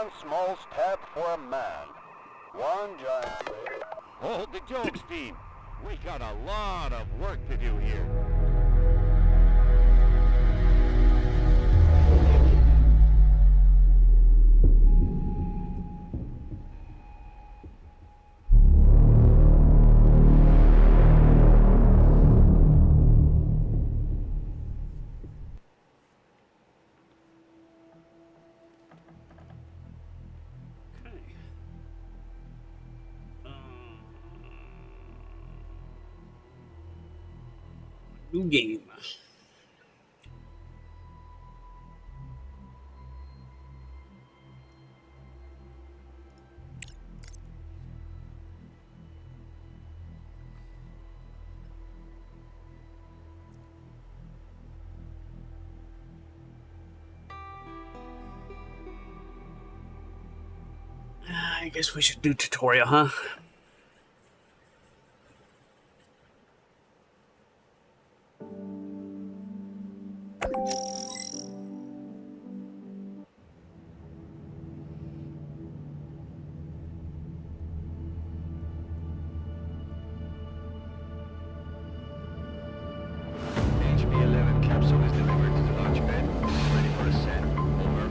One small step for a man, one giant leap. Hold the jokes, team. We got a lot of work to do here. New game. I guess we should do tutorial, huh? HB-11 capsule is delivered to the launch pad. Ready for ascent. Over.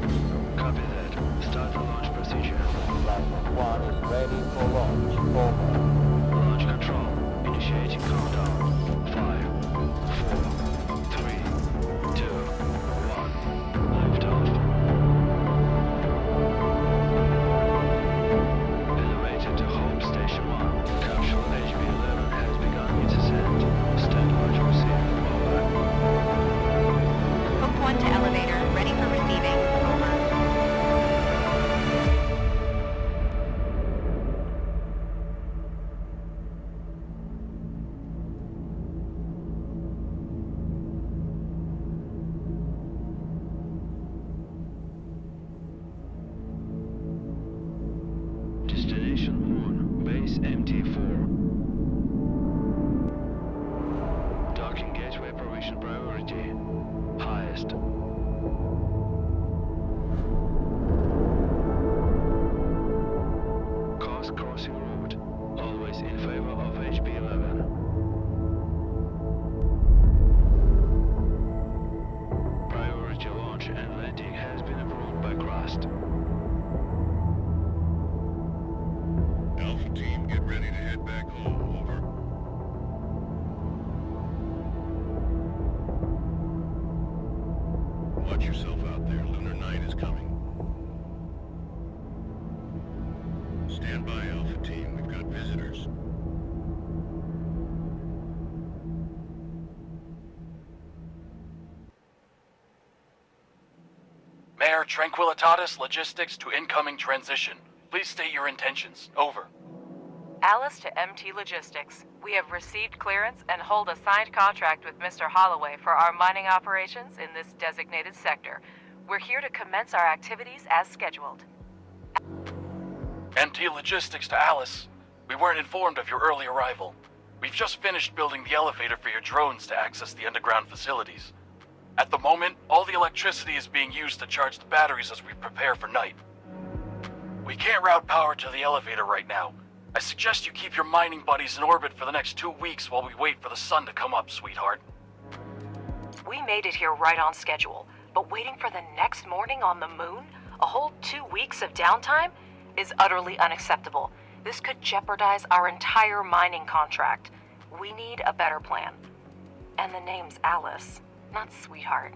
Copy that. Start the launch procedure. Plasma 1 is ready for launch. Over. Launch control. Initiating countdown. 5, 4, 3, 2, 1. Liftoff. Elevated to home station 1. Capsule HB-11 has begun its ascent. Stand by to receive. Over. Hook 1 to elevator, ready for receiving. Over. Destination Moon, base MT4. Docking gateway provision priority. Highest. Course crossing route. Always in favor of HB-11. Priority launch and landing has been approved by Crust. Alpha team, get ready to head back home. Over. Watch yourself out there. Lunar night is coming. Stand by, Alpha team. We've got visitors. Mayor Tranquilitatis Logistics to incoming transition. Please state your intentions. Over. Alice to MT Logistics. We have received clearance and hold a signed contract with Mr. Holloway for our mining operations in this designated sector. We're here to commence our activities as scheduled. MT Logistics to Alice. We weren't informed of your early arrival. We've just finished building the elevator for your drones to access the underground facilities. At the moment, all the electricity is being used to charge the batteries as we prepare for night. We can't route power to the elevator right now. I suggest you keep your mining buddies in orbit for the next 2 weeks while we wait for the sun to come up, sweetheart. We made it here right on schedule, but waiting for the next morning on the moon, a whole 2 weeks of downtime, is utterly unacceptable. This could jeopardize our entire mining contract. We need a better plan. And the name's Alice, not sweetheart.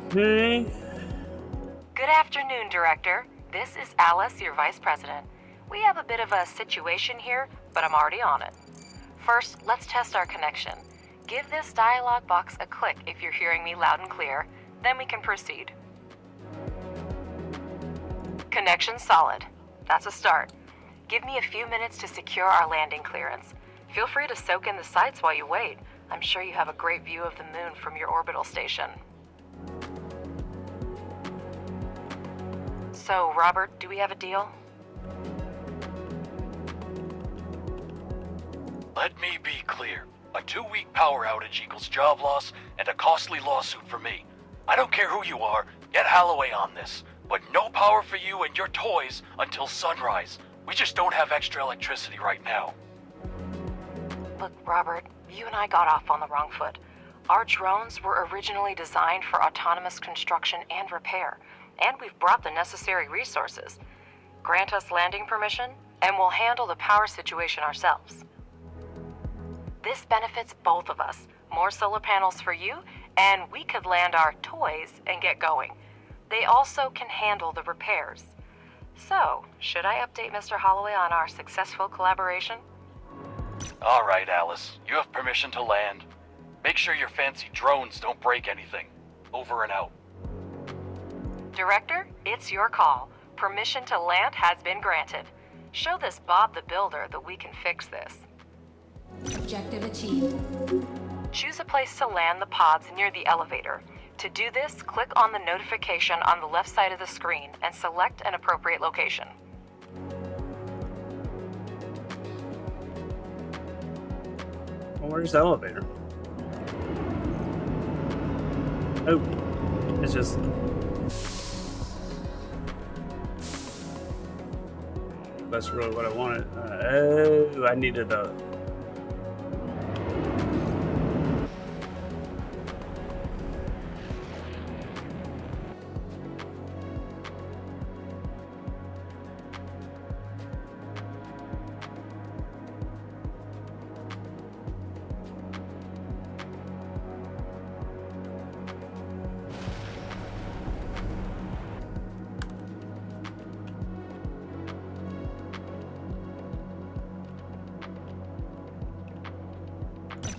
Okay. Good afternoon, Director. This is Alice, your Vice President. We have a bit of a situation here, but I'm already on it. First, let's test our connection. Give this dialog box a click if you're hearing me loud and clear, then we can proceed. Connection solid. That's a start. Give me a few minutes to secure our landing clearance. Feel free to soak in the sights while you wait. I'm sure you have a great view of the moon from your orbital station. So, Robert, do we have a deal? Let me be clear. A 2-week power outage equals job loss and a costly lawsuit for me. I don't care who you are, get Holloway on this. But no power for you and your toys until sunrise. We just don't have extra electricity right now. Look, Robert, you and I got off on the wrong foot. Our drones were originally designed for autonomous construction and repair, and we've brought the necessary resources. Grant us landing permission, and we'll handle the power situation ourselves. This benefits both of us. More solar panels for you, and we could land our toys and get going. They also can handle the repairs. So, should I update Mr. Holloway on our successful collaboration? All right, Alice. You have permission to land. Make sure your fancy drones don't break anything. Over and out. Director, it's your call. Permission to land has been granted. Show this Bob the Builder that we can fix this. Objective achieved. Choose a place to land the pods near the elevator. To do this, click on the notification on the left side of the screen and select an appropriate location. Well, where's the elevator? Oh, it's just... That's really what I wanted. Oh, I needed a...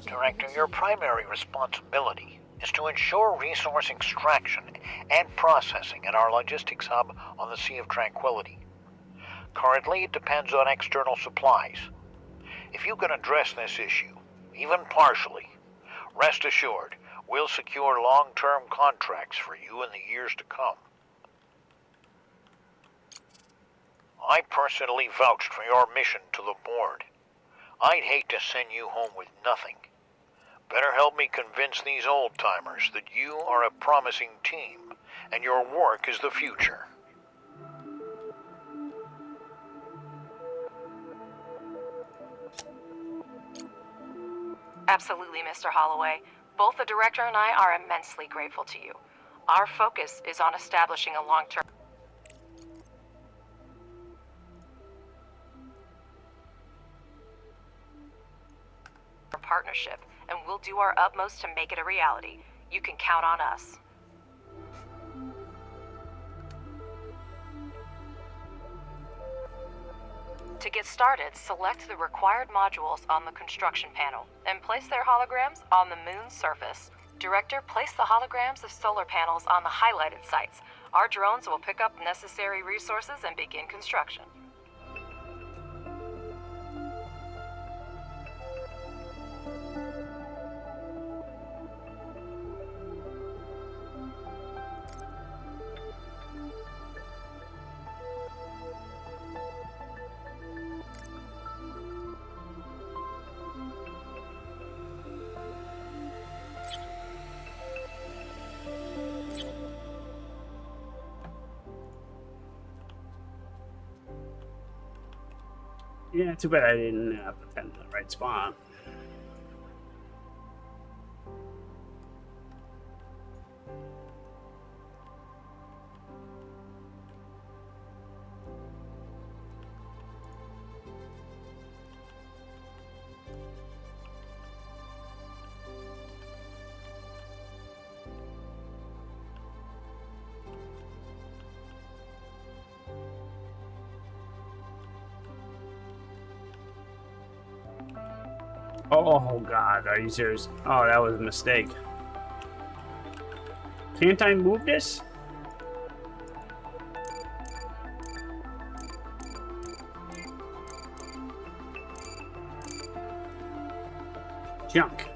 Director, your primary responsibility is to ensure resource extraction and processing at our logistics hub on the Sea of Tranquility. Currently, it depends on external supplies. If you can address this issue, even partially, rest assured, we'll secure long-term contracts for you in the years to come. I personally vouched for your mission to the board. I'd hate to send you home with nothing. Better help me convince these old-timers that you are a promising team, and your work is the future. Absolutely, Mr. Holloway. Both the director and I are immensely grateful to you. Our focus is on establishing a long-term partnership, and we'll do our utmost to make it a reality. You can count on us. To get started, select the required modules on the construction panel and place their holograms on the moon's surface. Director, place the holograms of solar panels on the highlighted sites. Our drones will pick up necessary resources and begin construction. Yeah, too bad I didn't put that in the right spot. Oh god, are you serious? Oh, that was a mistake. Can't I move this? Junk.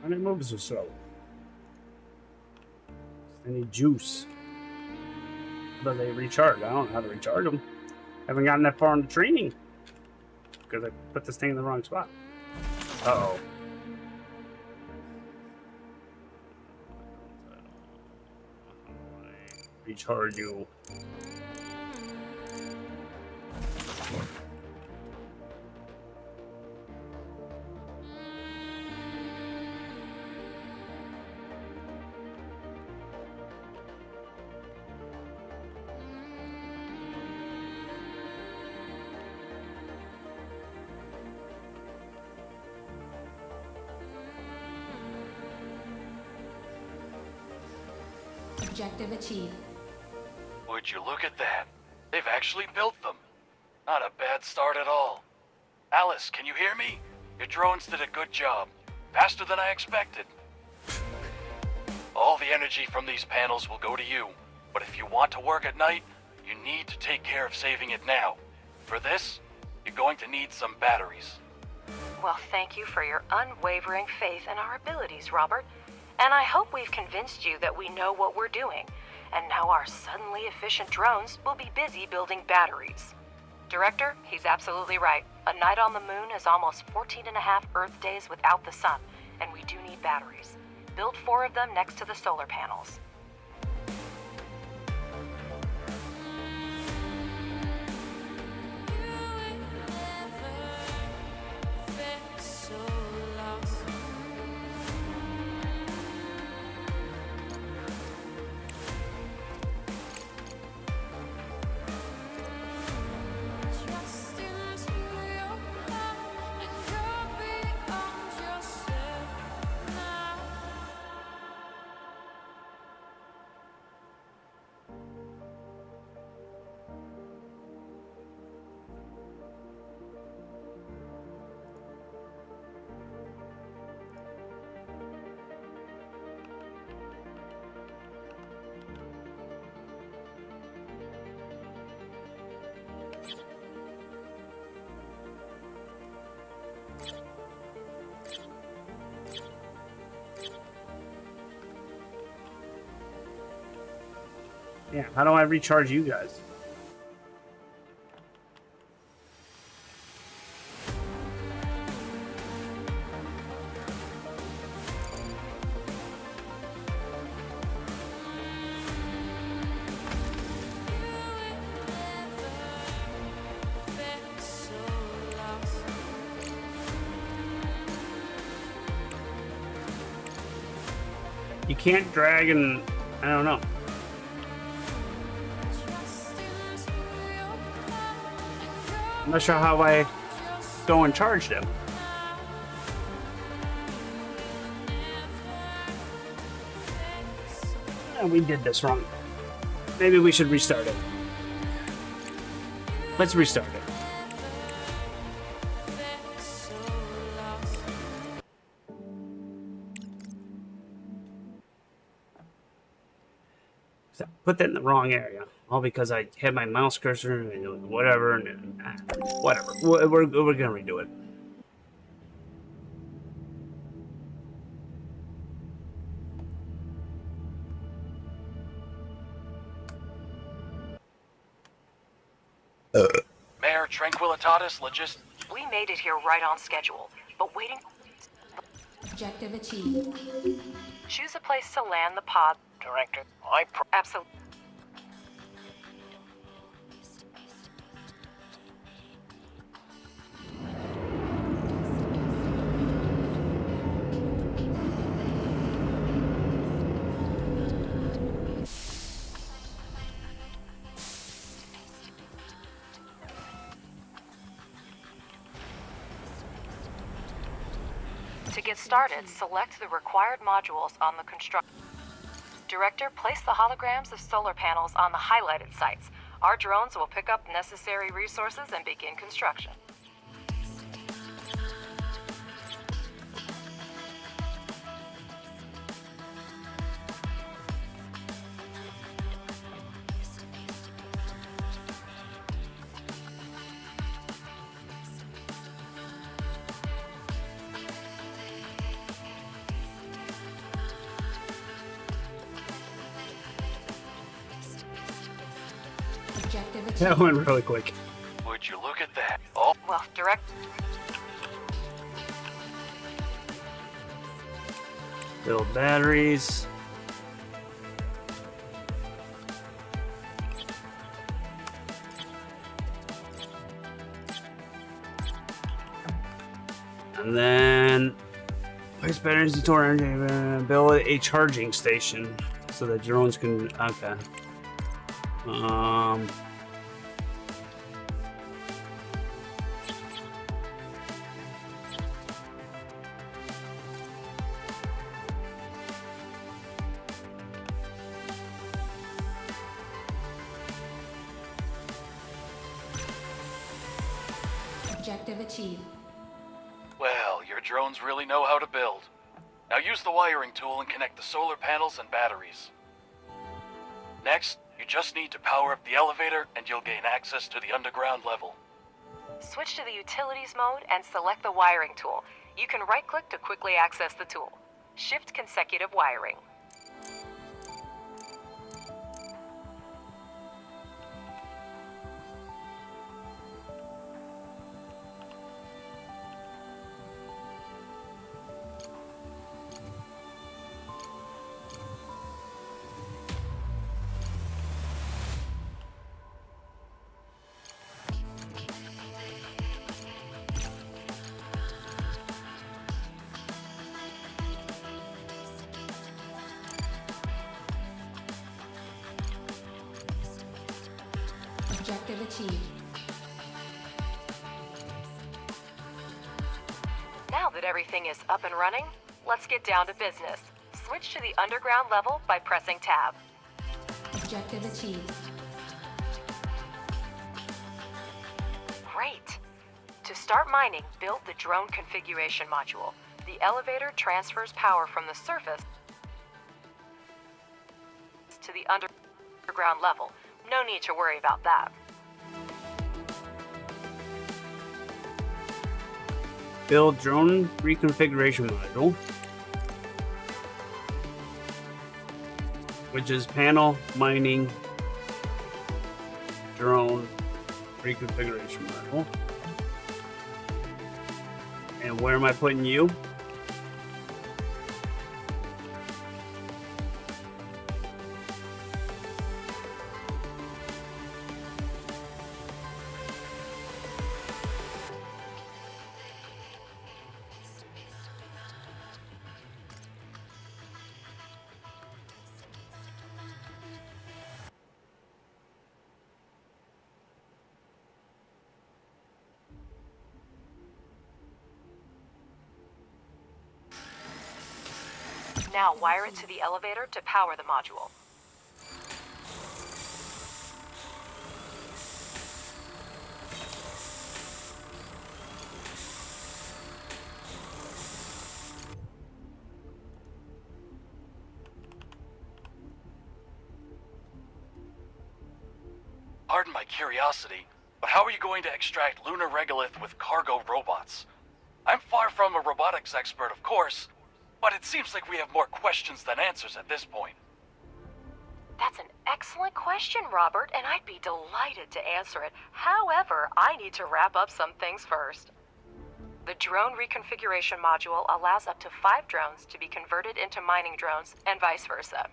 And it moves so slow. I need juice. But they recharge. I don't know how to recharge them. Haven't gotten that far into training. Because I put this thing in the wrong spot. Uh-oh. Recharge you. Objective achieved. Would you look at that? They've actually built them. Not a bad start at all. Alice, can you hear me? Your drones did a good job. Faster than I expected. All the energy from these panels will go to you. But if you want to work at night, you need to take care of saving it now. For this, you're going to need some batteries. Well, thank you for your unwavering faith in our abilities, Robert. And I hope we've convinced you that we know what we're doing. And now our suddenly efficient drones will be busy building batteries. Director, he's absolutely right. A night on the moon is almost 14.5 Earth days without the sun, and we do need batteries. Build 4 of them next to the solar panels. Yeah, how do I recharge you guys? You can't drag and I don't know. I'm not sure how I go and charge them. We did this wrong. Maybe we should restart it. Let's restart it. So, put that in the wrong area. All because I had my mouse cursor and whatever, and whatever. We're gonna redo it. Mayor Tranquilitatis Logist. We made it here right on schedule, but waiting. Objective achieved. Choose a place to land the pod. Director, Absolutely. To get started, select the required modules on the construct. Director, place the holograms of solar panels on the highlighted sites. Our drones will pick up necessary resources and begin construction. Objective achieved. That went really quick. Would you look at that? Oh, Well, direct. Build batteries. And then place batteries to store energy. Build a charging station so that drones can. Okay. Objective achieved. well, your drones really know how to build. Now use the wiring tool and connect the solar panels and batteries. Next, you just need to power up the elevator and you'll gain access to the underground level. Switch to the utilities mode and select the wiring tool. You can right-click to quickly access the tool. Shift consecutive wiring. Objective achieved. Now that everything is up and running, let's get down to business. Switch to the underground level by pressing tab. Objective achieved. Great! To start mining, build the drone configuration module. The elevator transfers power from the surface to the underground level. No need to worry about that. Build drone reconfiguration module, which is panel mining drone reconfiguration module. And where am I putting you? Now wire it to the elevator to power the module. Pardon my curiosity, but how are you going to extract lunar regolith with cargo robots? I'm far from a robotics expert, of course, but it seems like we have more questions than answers at this point. That's an excellent question, Robert, and I'd be delighted to answer it. However, I need to wrap up some things first. The drone reconfiguration module allows up to 5 drones to be converted into mining drones and vice versa.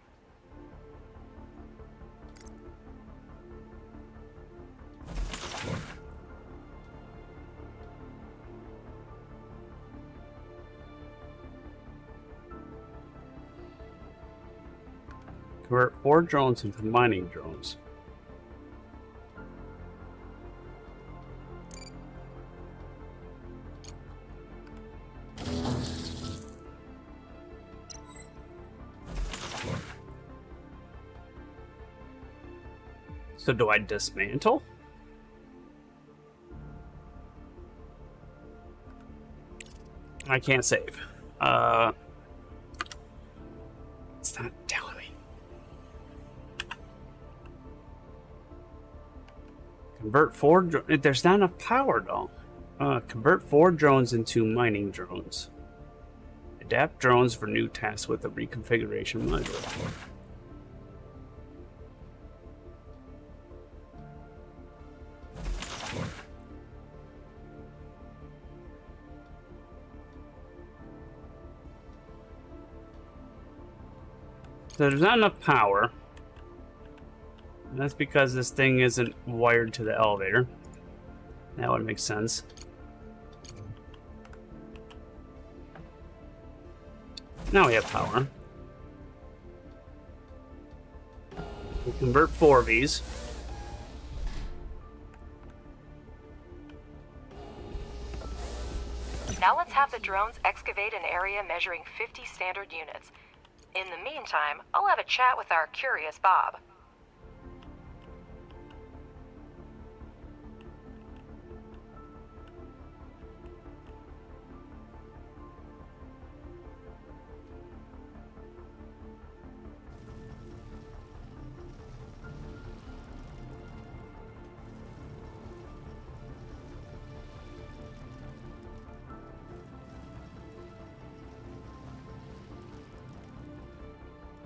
Convert 4 drones into mining drones. So do I dismantle? I can't save. It's not telling me. Convert 4 there's not enough power though. Convert 4 drones into mining drones. Adapt drones for new tasks with the reconfiguration module. So there's not enough power. And that's because this thing isn't wired to the elevator. That would make sense. Now we have power. We'll convert 4 of these. Now let's have the drones excavate an area measuring 50 standard units. In the meantime, I'll have a chat with our curious Bob.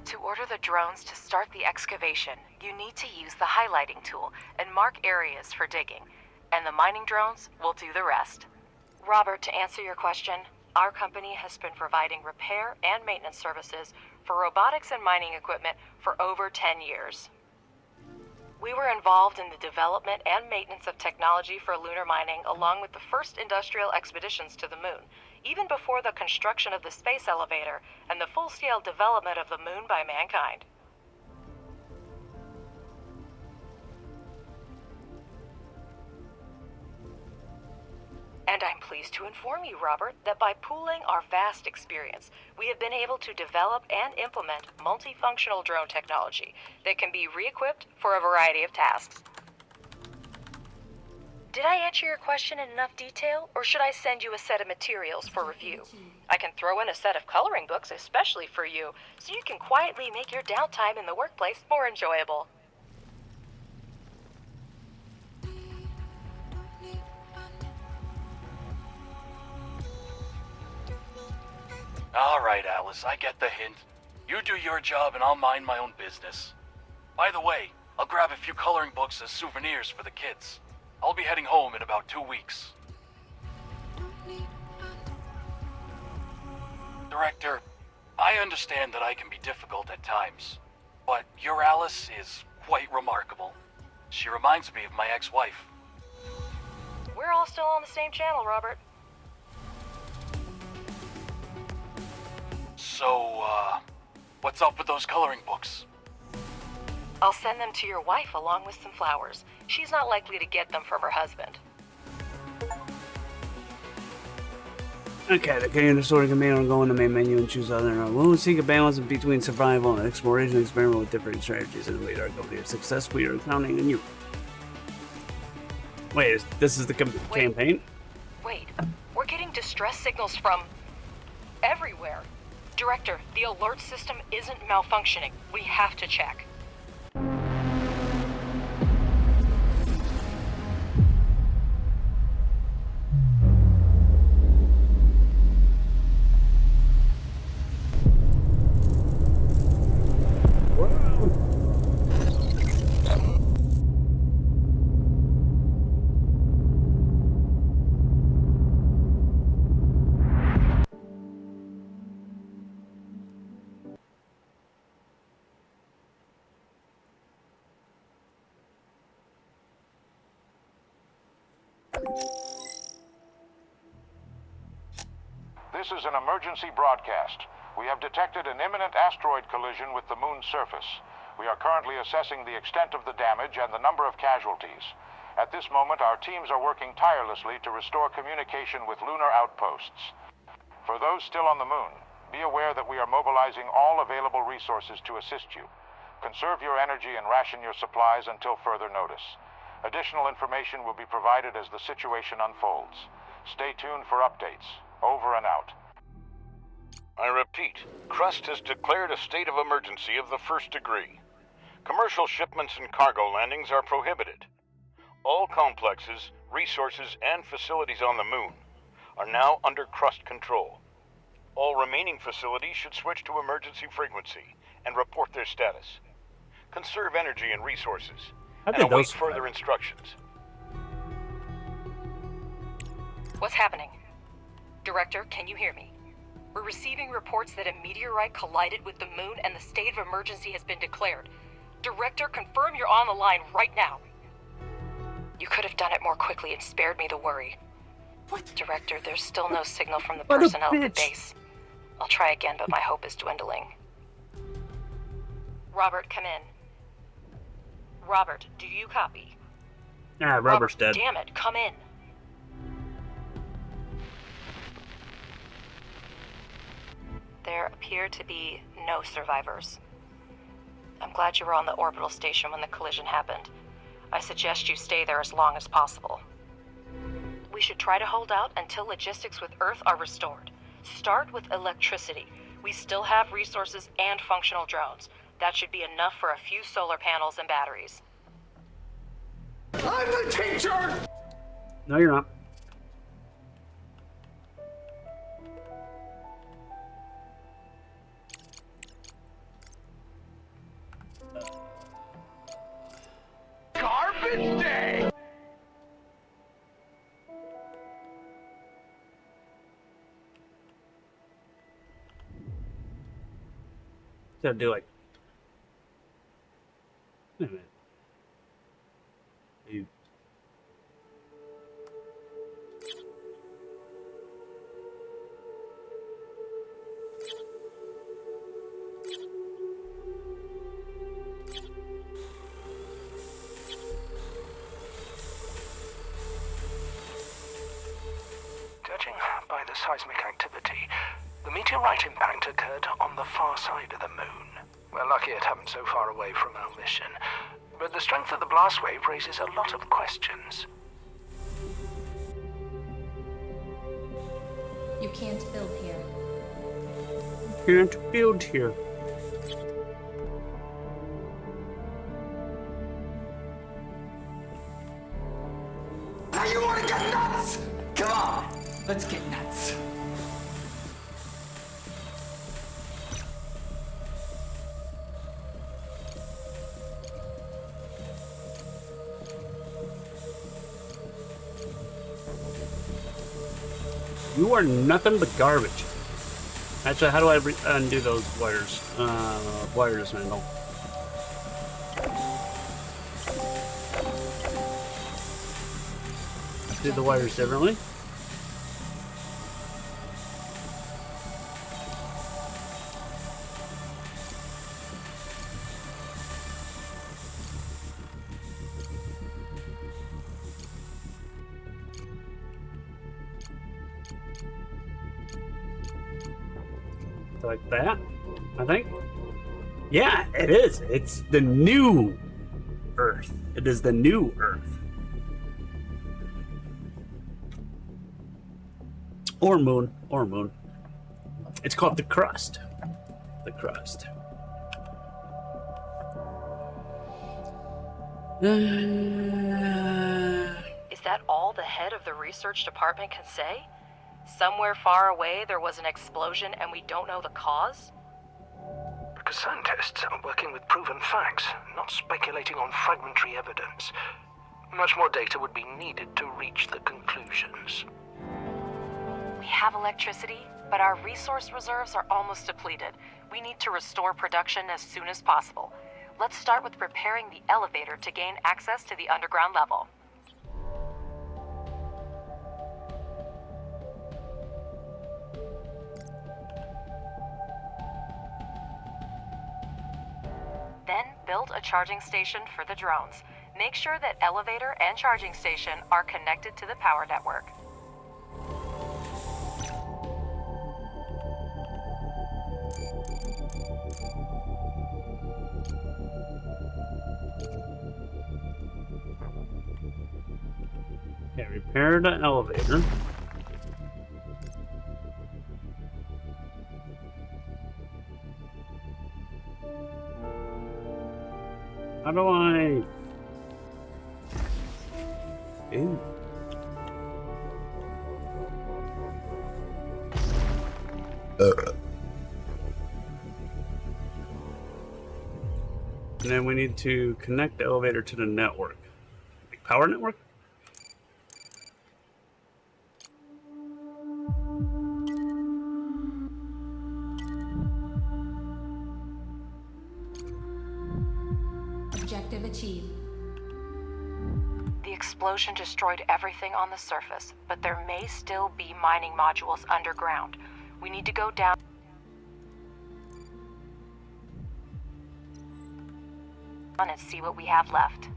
To order the drones to start the excavation, you need to use the highlighting tool and mark areas for digging, and the mining drones will do the rest. Robert, to answer your question, our company has been providing repair and maintenance services for robotics and mining equipment for over 10 years. We were involved in the development and maintenance of technology for lunar mining along with the first industrial expeditions to the moon, even before the construction of the space elevator and the full-scale development of the moon by mankind. And I'm pleased to inform you, Robert, that by pooling our vast experience, we have been able to develop and implement multifunctional drone technology that can be re-equipped for a variety of tasks. Did I answer your question in enough detail, or should I send you a set of materials for review? I can throw in a set of coloring books especially for you, so you can quietly make your downtime in the workplace more enjoyable. All right, Alice, I get the hint. You do your job and I'll mind my own business. By the way, I'll grab a few coloring books as souvenirs for the kids. I'll be heading home in about 2 weeks. Director, I understand that I can be difficult at times, but your Alice is quite remarkable. She reminds me of my ex-wife. We're all still on the same channel, Robert. So, what's up with those coloring books? I'll send them to your wife along with some flowers. She's not likely to get them from her husband. Okay, the Canadian Sorting Command will go in the main menu and choose other. We'll seek a balance between survival and exploration, experiment with different strategies, and lead our company of success. We are counting on you. Wait, this is the campaign? Wait, we're getting distress signals from everywhere. Director, the alert system isn't malfunctioning. We have to check. This is an emergency broadcast. We have detected an imminent asteroid collision with the moon's surface. We are currently assessing the extent of the damage and the number of casualties. At this moment, our teams are working tirelessly to restore communication with lunar outposts. For those still on the moon, be aware that we are mobilizing all available resources to assist you. Conserve your energy and ration your supplies until further notice. Additional information will be provided as the situation unfolds. Stay tuned for updates. Over and out. I repeat, Crust has declared a state of emergency of the first degree. Commercial shipments and cargo landings are prohibited. All complexes, resources, and facilities on the moon are now under Crust control. All remaining facilities should switch to emergency frequency and report their status. Conserve energy and resources, and await further instructions. What's happening? Director, can you hear me? We're receiving reports that a meteorite collided with the moon and the state of emergency has been declared. Director, confirm you're on the line right now. You could have done it more quickly and spared me the worry. What? Director, there's still no signal from the What a personnel at the bitch. base. I'll try again, but my hope is dwindling. Robert, come in. Robert, do you copy? Ah, Robert's dead. Damn it, come in. There appear to be no survivors. I'm glad you were on the orbital station when the collision happened. I suggest you stay there as long as possible. We should try to hold out until logistics with Earth are restored. Start with electricity. We still have resources and functional drones. That should be enough for a few solar panels and batteries. I'm the teacher! No, you're not. Garbage day! Gotta do like. Wait a minute. You. Judging by the seismic activity, the meteorite impact occurred on the far side of the moon. We're lucky it happened so far away from our mission, but the strength of the blast wave raises a lot of questions. You can't build here. Can't build here. Now you want to get nuts? Come on, let's get nuts. You are nothing but garbage. Actually, how do I undo those wires? Wire dismantle. Do the wires differently. Like that, I think. Yeah, it is. It's the new Earth. It is the new Earth. Or moon. Or moon. It's called the Crust. The Crust. Is that all the head of the research department can say? Somewhere far away there was an explosion and we don't know the cause? Because scientists are working with proven facts, not speculating on fragmentary evidence. Much more data would be needed to reach the conclusions. We have electricity, but our resource reserves are almost depleted. We need to restore production as soon as possible. Let's start with preparing the elevator to gain access to the underground level. Then build a charging station for the drones. Make sure that elevator and charging station are connected to the power network. Okay, repair the elevator. How do I... Ooh. And then we need to connect the elevator to the network. Like power network? Objective achieved. The explosion destroyed everything on the surface, but there may still be mining modules underground. We need to go down and see what we have left.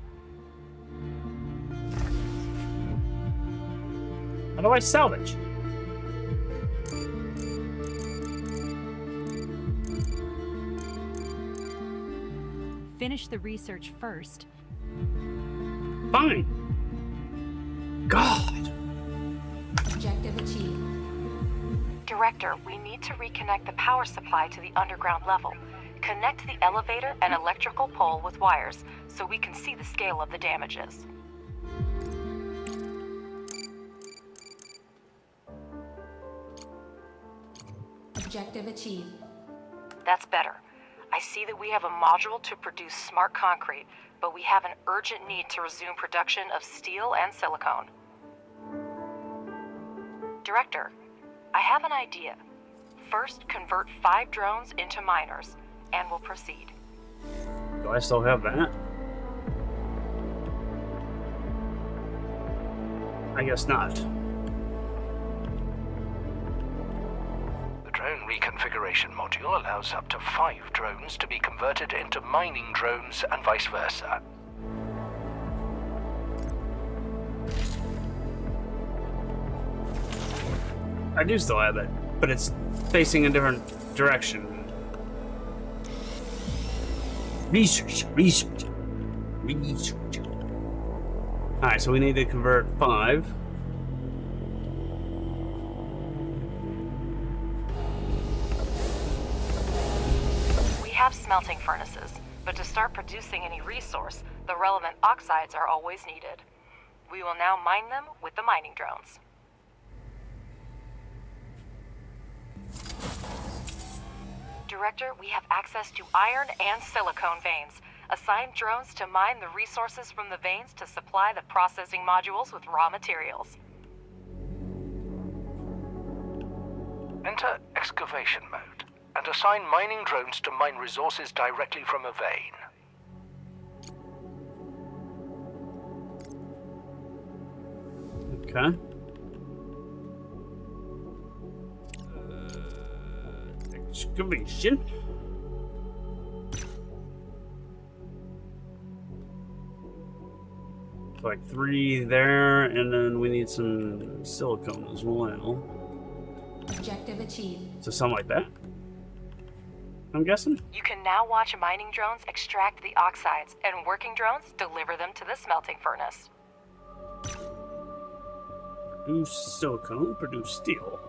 How do I salvage? Finish the research first. Fine. God. Objective achieved. Director, we need to reconnect the power supply to the underground level. Connect the elevator and electrical pole with wires so we can see the scale of the damages. Objective achieved. That's better. I see that we have a module to produce smart concrete, but we have an urgent need to resume production of steel and silicone. Director, I have an idea. First, convert 5 drones into miners, and we'll proceed. Do I still have that? I guess not. The drone reconfiguration module allows up to 5 drones to be converted into mining drones and vice versa. I do still have it, but it's facing a different direction. Research. Alright, so we need to convert 5. We have smelting furnaces, but to start producing any resource, the relevant oxides are always needed. We will now mine them with the mining drones. Director, we have access to iron and silicone veins. Assign drones to mine the resources from the veins to supply the processing modules with raw materials. Enter excavation mode and assign mining drones to mine resources directly from a vein. Okay. Excavation. Like 3 there, and then we need some silicone as well. Objective achieved. So something like that, I'm guessing? You can now watch mining drones extract the oxides, and working drones deliver them to the smelting furnace. Produce silicone, produce steel.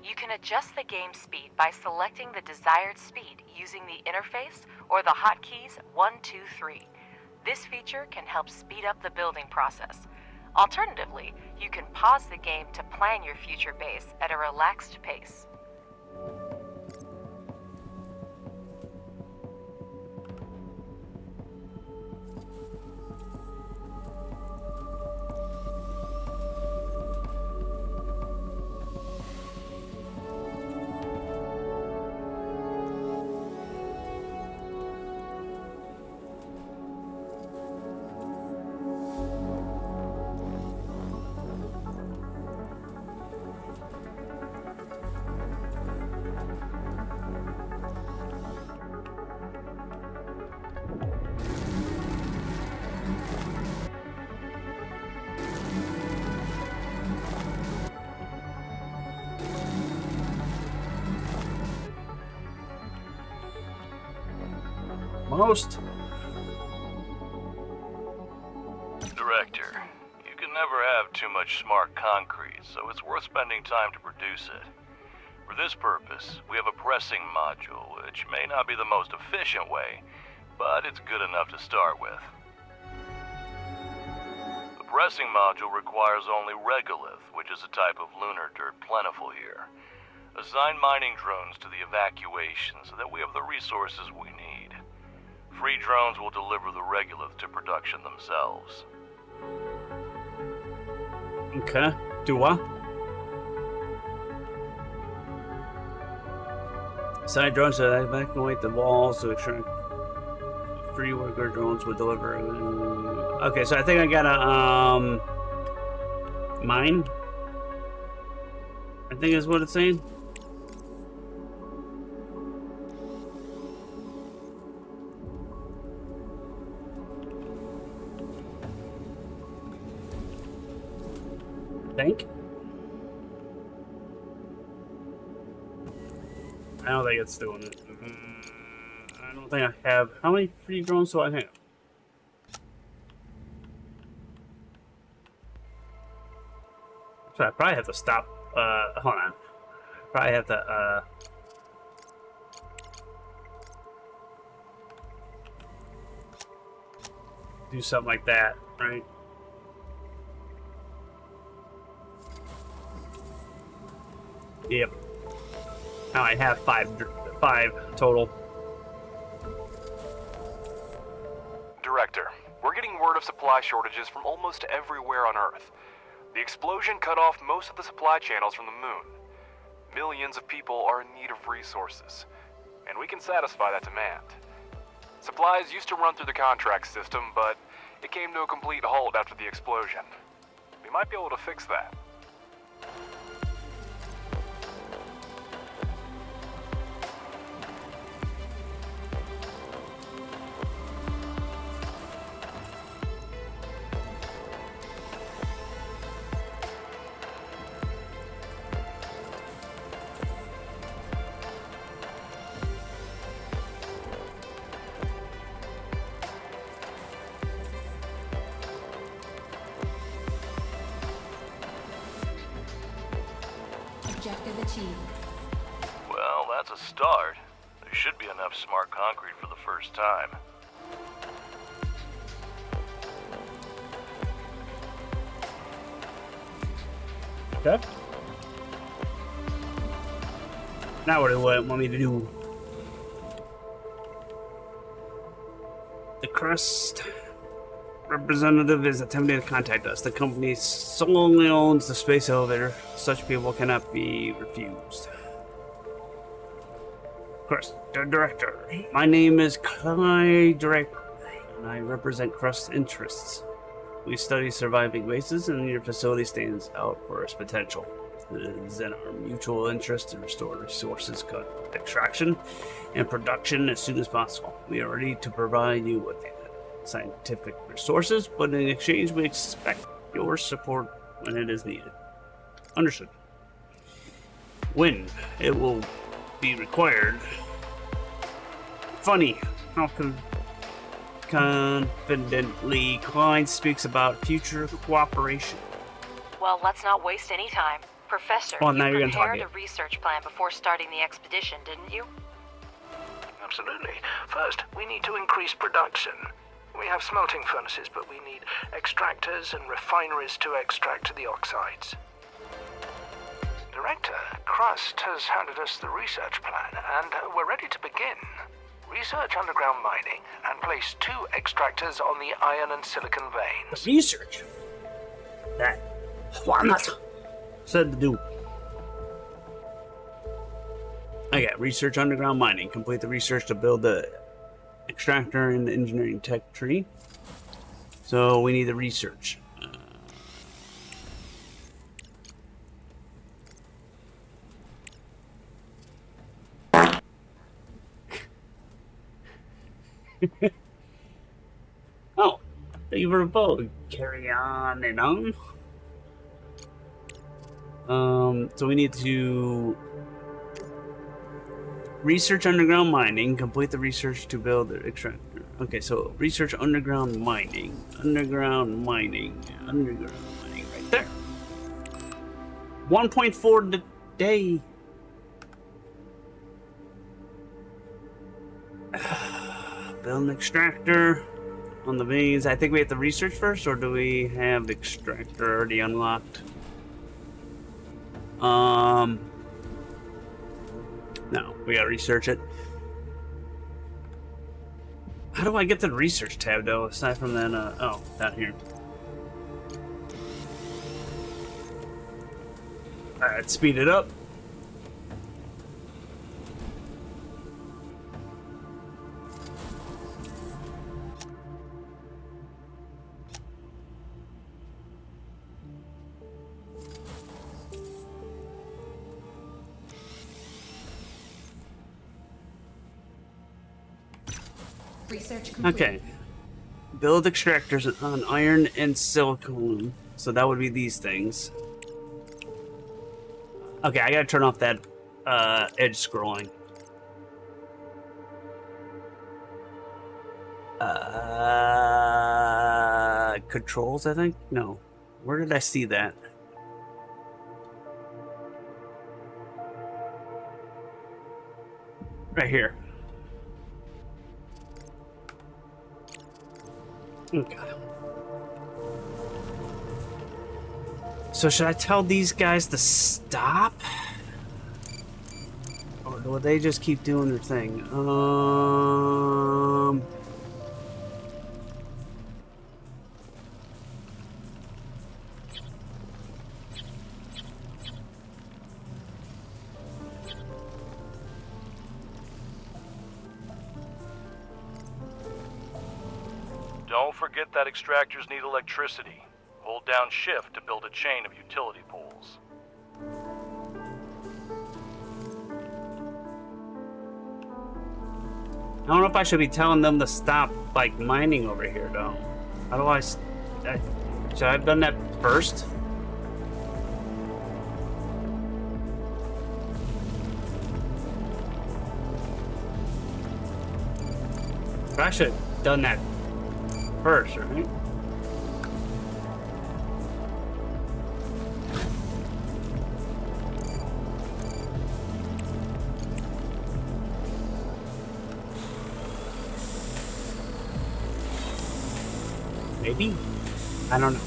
You can adjust the game speed by selecting the desired speed using the interface or the hotkeys 1, 2, 3. This feature can help speed up the building process. Alternatively, you can pause the game to plan your future base at a relaxed pace. Most. Director, you can never have too much smart concrete, so it's worth spending time to produce it. For this purpose, we have a pressing module, which may not be the most efficient way, but it's good enough to start with. The pressing module requires only regolith, which is a type of lunar dirt plentiful here. Assign mining drones to the evacuation so that we have the resources we need. Free drones will deliver the regolith to production themselves. Okay. Do what? Side drones to evacuate the walls to extract free worker drones would deliver. Okay, so I think I gotta mine. I think is what it's saying. Think. I don't think it's doing it. I don't think I have. How many free drones do I have? So I probably have to stop. Hold on. Probably have to. Do something like that, right? Yep. Now I have five total. Director, we're getting word of supply shortages from almost everywhere on Earth. The explosion cut off most of the supply channels from the moon. Millions of people are in need of resources, and we can satisfy that demand. Supplies used to run through the contract system, but it came to a complete halt after the explosion. We might be able to fix that. Objective achieved. Well, that's a start. There should be enough smart concrete for the first time. Okay. Now what do you want me to do? The Crust representative is attempting to contact us. The company solely owns the space elevator. Such people cannot be refused. Crust, the director. My name is Kai Director, and I represent Crust interests. We study surviving bases, and your facility stands out for its potential. It is in our mutual interest to restore resources extraction and production as soon as possible. We are ready to provide you with scientific resources, but in exchange we expect your support when it is needed. Understood. When it will be required. Funny how confidently Klein speaks about future cooperation. Well, let's not waste any time. Professor, Well, now you you're gonna talk prepared a research plan before starting the expedition, didn't you? Absolutely. First, we need to increase production. We have smelting furnaces, but we need extractors and refineries to extract the oxides. Director, Crust has handed us the research plan, and we're ready to begin. Research underground mining and place 2 extractors on the iron and silicon veins. Research? That why not? Said to do. I got research underground mining. Complete the research to build the extractor in the engineering tech tree. So we need the research. Oh, thank you for the vote. Carry on and on. So we need to research underground mining, complete the research to build the extractor. Okay, so research underground mining right there. 1.4 a day. Build an extractor on the veins. I think we have to research first, or do we have the extractor already unlocked? No, we gotta research it. How do I get to the research tab though, aside from that, oh, down here. Alright, speed it up. Research complete. Okay. Build extractors on iron and silicone. So that would be these things. Okay, I gotta turn off that edge scrolling. Controls, I think? No. Where did I see that? Right here. Okay. So should I tell these guys to stop? Or will they just keep doing their thing? Don't forget that extractors need electricity. Hold down shift to build a chain of utility poles. I don't know if I should be telling them to stop, like, mining over here, though. How do I should I have done that first? I should have done that first, right? Maybe? I don't know.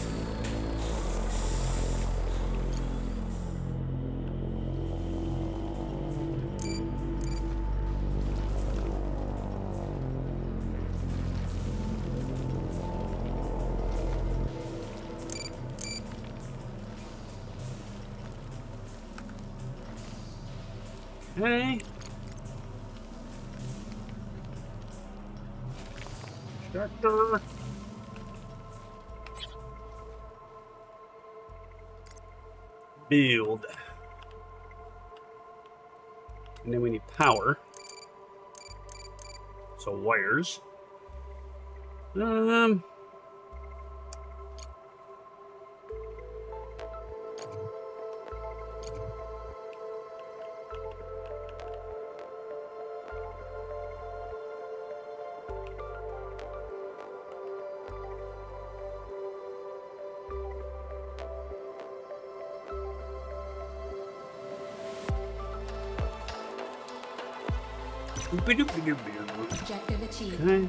Okay. Tractor. Build. And then we need power. So wires. Objective achieved. Okay.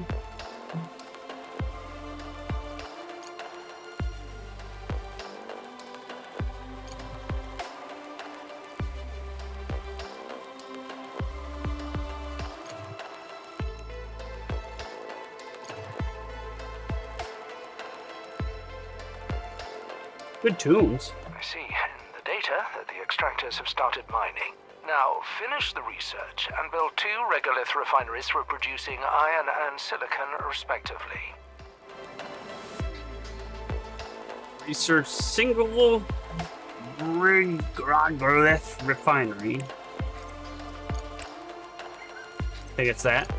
Good tunes. I see in the data that the extractors have started mining. Now, finish the research and build 2 regolith refineries for producing iron and silicon, respectively. Research single regolith refinery. I think it's that.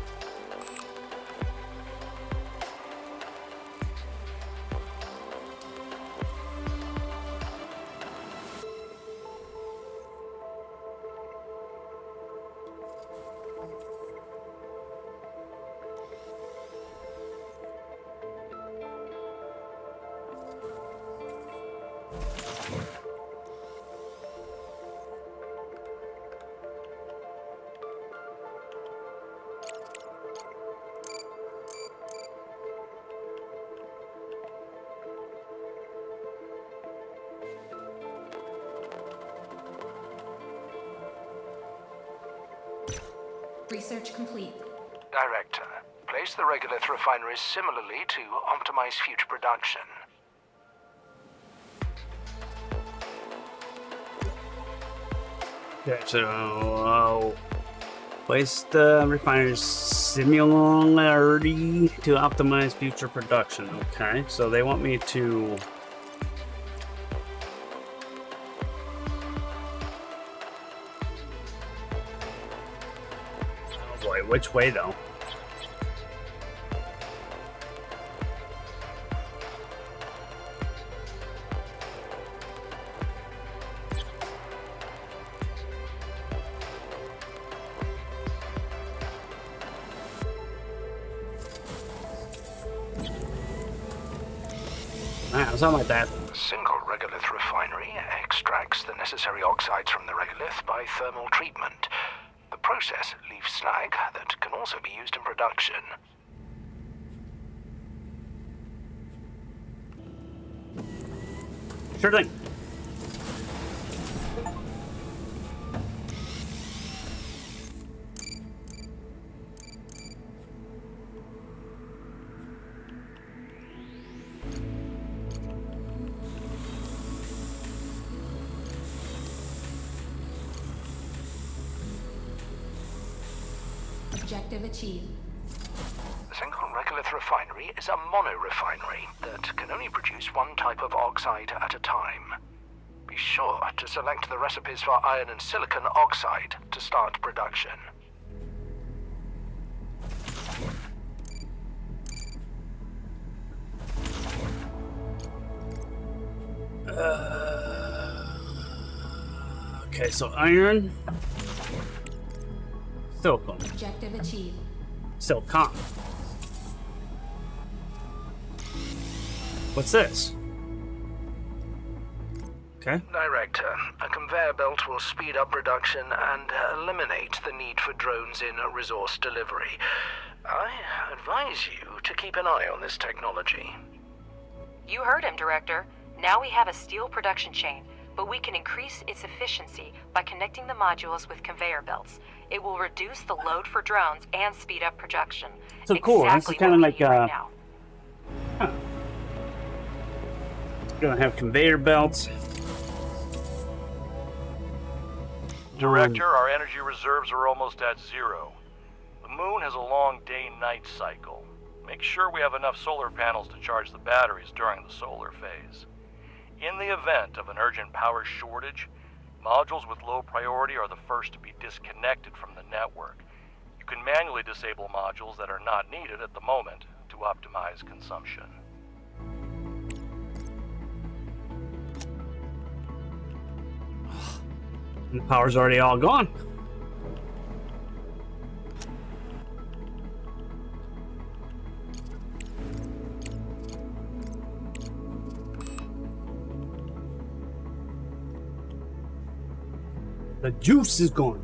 Research complete. Director, place the regolith refineries similarly to optimize future production. Okay, so place the refineries similarly to optimize future production. Okay, so they want me to. Oh boy, which way though? something like that. A single regolith refinery extracts the necessary oxides from the regolith by thermal treatment. The process leaves slag that can also be used in production. Sure thing. Objective achieved. The single regolith refinery is a mono-refinery that can only produce one type of oxide at a time. Be sure to select the recipes for iron and silicon oxide to start production. Okay, so iron, silicon, Objective achieved. silicon. What's this? Okay. Director, a conveyor belt will speed up production and eliminate the need for drones in resource delivery. I advise you to keep an eye on this technology. You heard him, Director. Now we have a steel production chain, but we can increase its efficiency by connecting the modules with conveyor belts. It will reduce the load for drones and speed up production. So cool. This is kind of like right now. Huh. It's gonna have conveyor belts. Director, our energy reserves are almost at zero. The moon has a long day-night cycle. Make sure we have enough solar panels to charge the batteries during the solar phase. In the event of an urgent power shortage, modules with low priority are the first to be disconnected from the network. You can manually disable modules that are not needed at the moment to optimize consumption. And the power's already all gone. The juice is gone.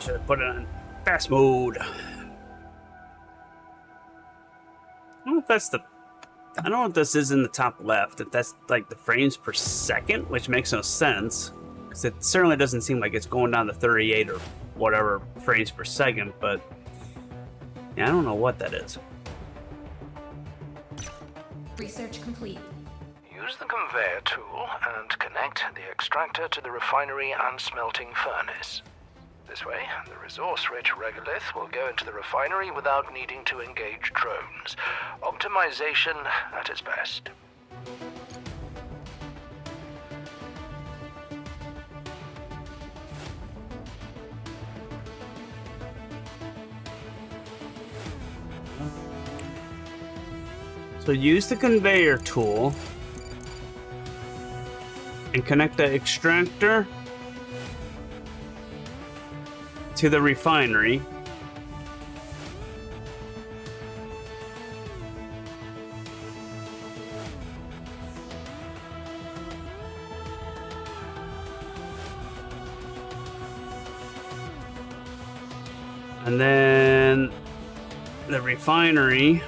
Should have put it on fast mode. I don't know if that's the... I don't know if this is in the top left, if that's like the frames per second, which makes no sense. Because it certainly doesn't seem like it's going down to 38 or whatever frames per second, but... yeah, I don't know what that is. Research complete. Use the conveyor tool and connect the extractor to the refinery and smelting furnace. This way, the resource-rich regolith will go into the refinery without needing to engage drones. Optimization at its best. So use the conveyor tool and connect the extractor to the refinery. And then the refinery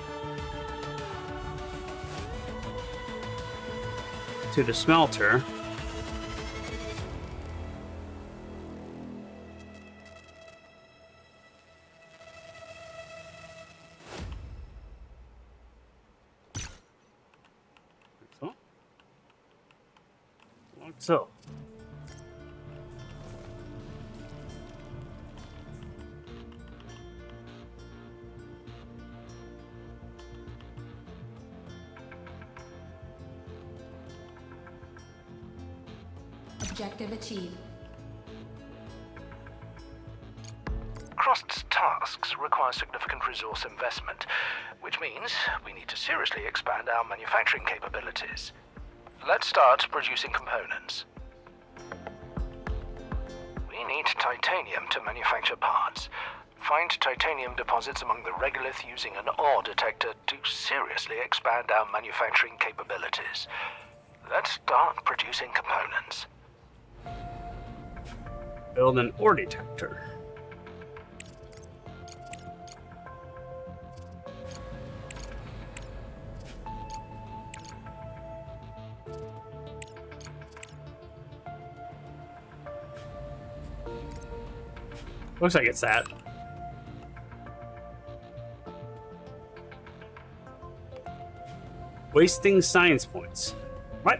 to the smelter. So. Objective achieved. Crust's tasks require significant resource investment, which means we need to seriously expand our manufacturing capabilities. Let's start producing components. We need titanium to manufacture parts. Find titanium deposits among the regolith using an ore detector to seriously expand our manufacturing capabilities. Let's start producing components. Build an ore detector. Looks like it's that. Wasting science points. What?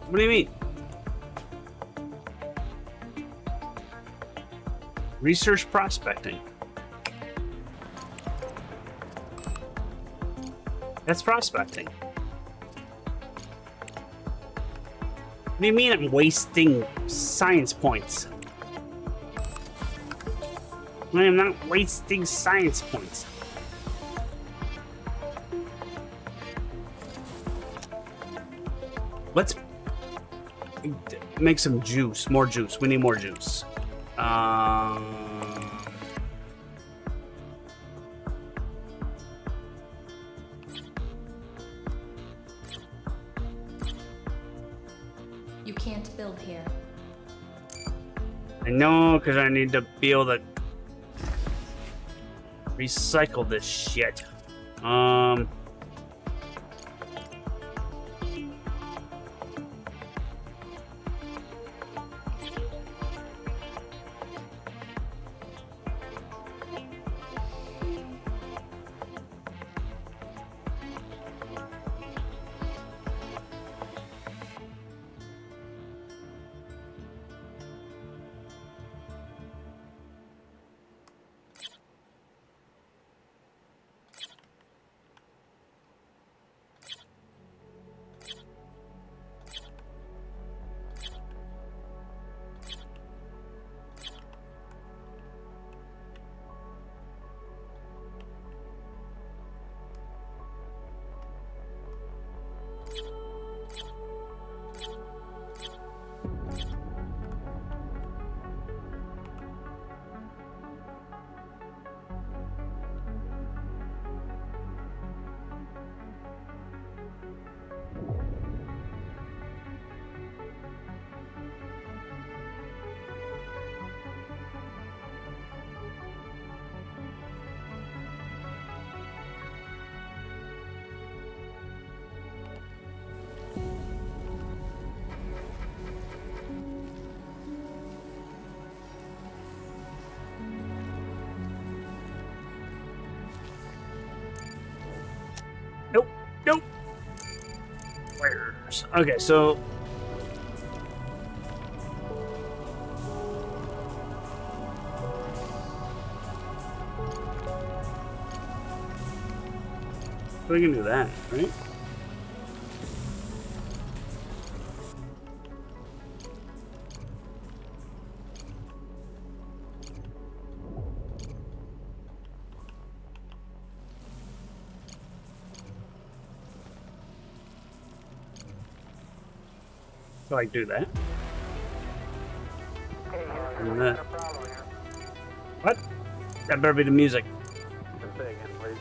What do you mean? Research prospecting. That's prospecting. What do you mean I'm wasting science points? I am not wasting science points. Let's make some juice, more juice. We need more juice. You can't build here. I know, because I need to be able to recycle this shit. Nope. Where's... Okay, so... we can do that, right? So I do that. And that. What? That better be the music. Say again, please.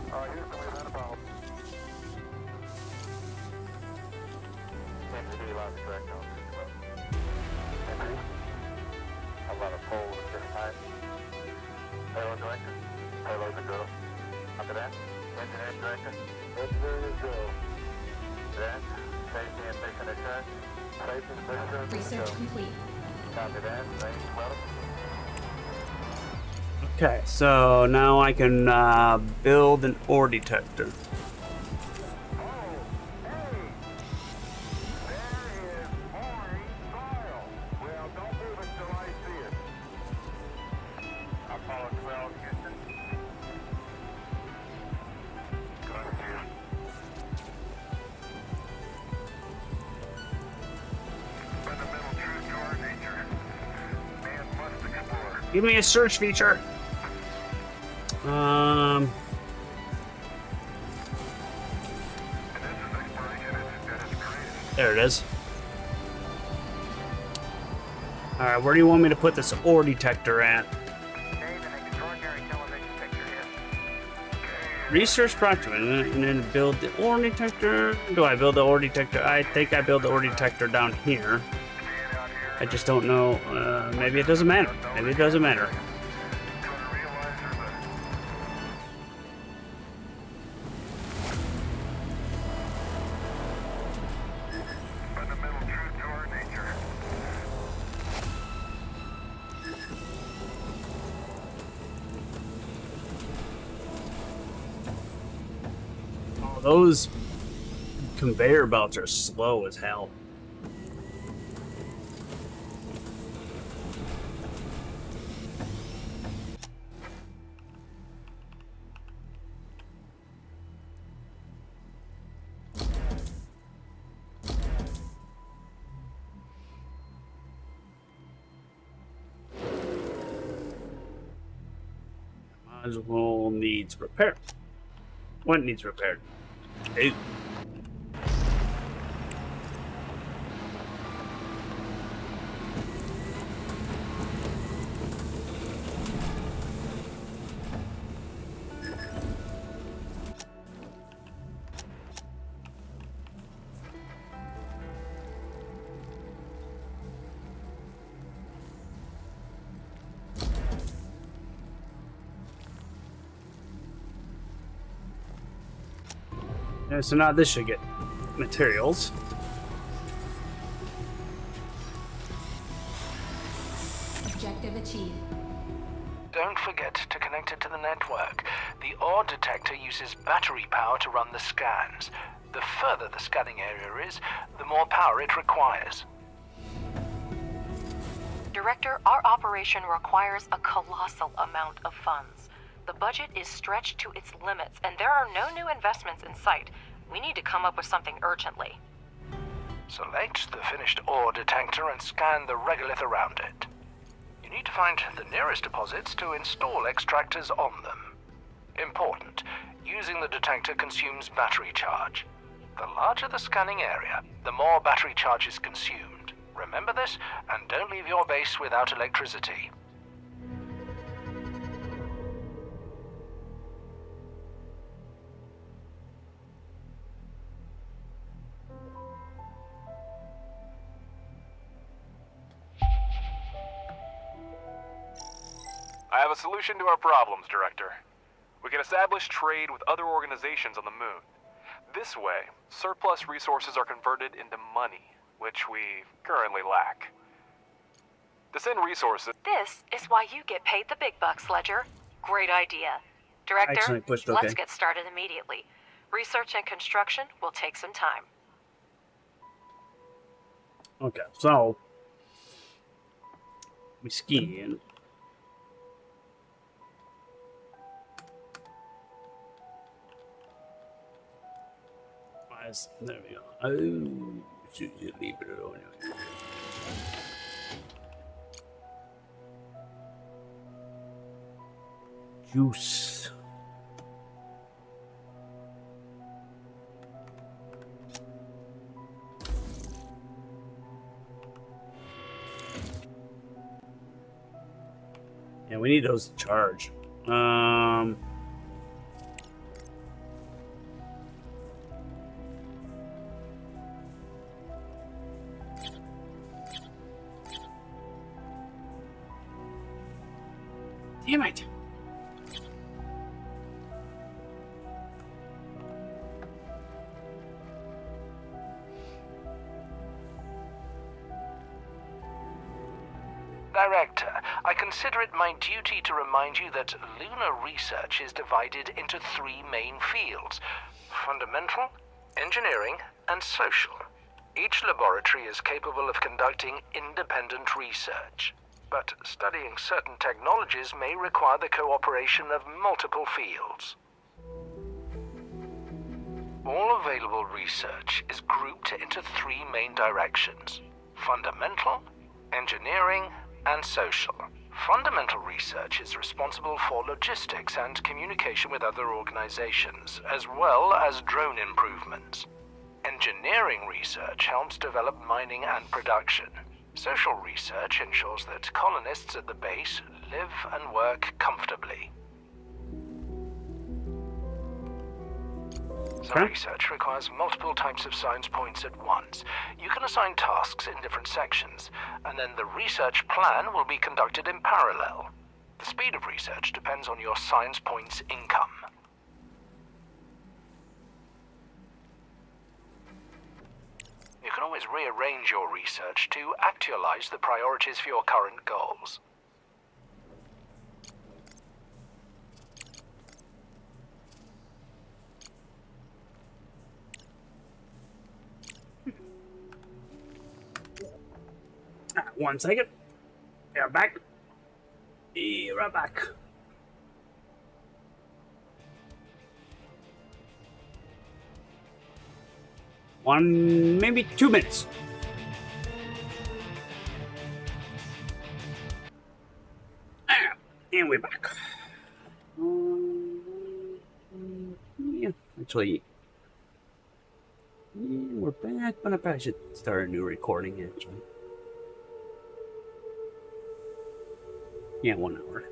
Houston, we've had a problem. Kansas City, loud and correct, no. A lot of poles at this time. Payload director. Payload to go. After that, engineering director. Engineering is go. That, safety and mission assurance. Safety and mission assurance. Research complete. Copy that. Thanks, well. Okay, so now I can build an ore detector. Give me a search feature. There it is. Alright, where do you want me to put this ore detector at? Research project, and then build the ore detector. Do I build the ore detector? I think I build the ore detector down here. I just don't know. Maybe it doesn't matter. Maybe it doesn't matter. Oh, those conveyor belts are slow as hell. Module needs repair. What needs repaired? Hey. Yeah, so now this should get materials. Objective achieved. Don't forget to connect it to the network. The ore detector uses battery power to run the scans. The further the scanning area is, the more power it requires. Director, our operation requires a colossal amount of funds. The budget is stretched to its limits, and there are no new investments in sight. We need to come up with something urgently. Select the finished ore detector and scan the regolith around it. You need to find the nearest deposits to install extractors on them. Important, using the detector consumes battery charge. The larger the scanning area, the more battery charge is consumed. Remember this, and don't leave your base without electricity. I have a solution to our problems, Director. We can establish trade with other organizations on the moon. This way, surplus resources are converted into money, which we currently lack. To send resources... This is why you get paid the big bucks, Ledger. Great idea. Director, let's get started immediately. Research and construction will take some time. Okay, so we scan. There we go. Oh, should you leave it alone? Juice. Yeah, we need those to charge. Damn it. Director, I consider it my duty to remind you that lunar research is divided into 3 main fields: fundamental, engineering, and social. Each laboratory is capable of conducting independent research, but studying certain technologies may require the cooperation of multiple fields. All available research is grouped into 3 main directions: fundamental, engineering, and social. Fundamental research is responsible for logistics and communication with other organizations, as well as drone improvements. Engineering research helps develop mining and production. Social research ensures that colonists at the base live and work comfortably. Some research requires multiple types of science points at once. You can assign tasks in different sections, and then the research plan will be conducted in parallel. The speed of research depends on your science points income. You can always rearrange your research to actualize the priorities for your current goals. One second. You're back. You're back. Maybe 2 minutes. And we're back. Yeah, actually, we're back, but I probably should start a new recording, actually. Yeah, 1 hour.